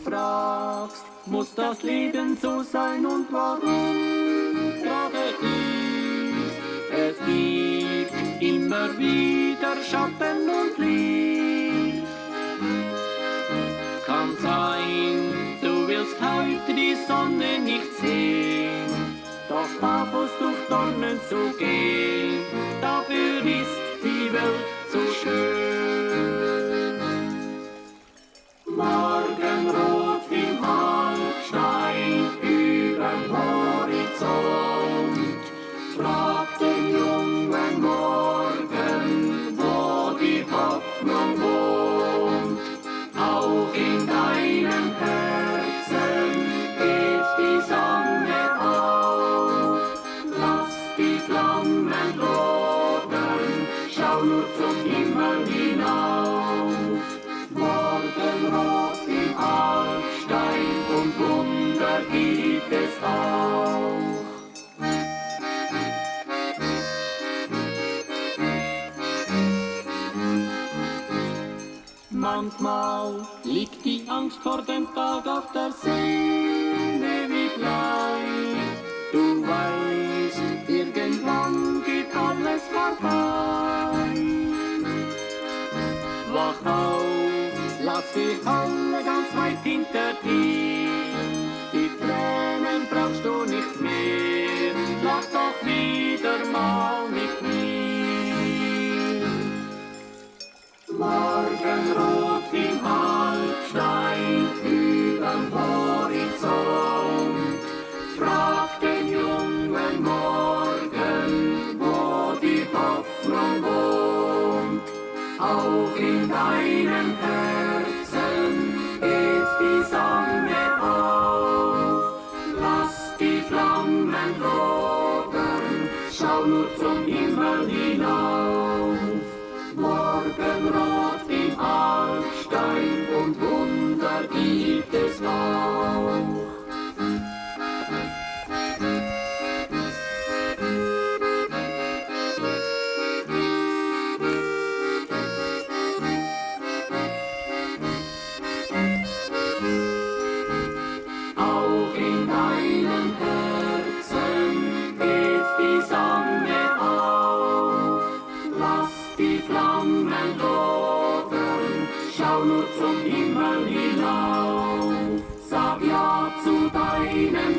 fragst, muss das Leben so sein und warum gerade ich? Es gibt immer wieder Schatten und Licht. Kann sein, du willst heute die Sonne nicht sehen, doch barfuß durch Dornen zu gehen, dafür ist die Welt so schön. Morgenrot im Halbstein überm Horizont, fragt den jungen Morgen, wo die Hoffnung wohnt. Auch in deinem Herzen geht die Sonne auf, lass die Flammen lodern, schau nur zum Himmel hinauf. Morgenrot im Alpstein und Wunder gibt es auch. Manchmal liegt die Angst vor dem Tag auf der Seele wie Blei. Du weißt, irgendwann geht alles vorbei. Wach auf, lass die Halle ganz weit hinter dir. Die Tränen brauchst du nicht mehr, lach doch wieder mal mit mir. Morgenrot im Halbstein überm Horizont, frag den jungen Morgen, wo die Hoffnung wohnt. Auch in deinem Herzen geht die Sonne auf, lass die Flammen lodern, schau nur zum Himmel hinauf. Morgenrot im Alpstein und Wunder gibt es auch. Auch in deinem Herzen geht die Sonne auf, lass die Flammen lodern, schau nur zum Himmel hinauf. Sag ja zu deinem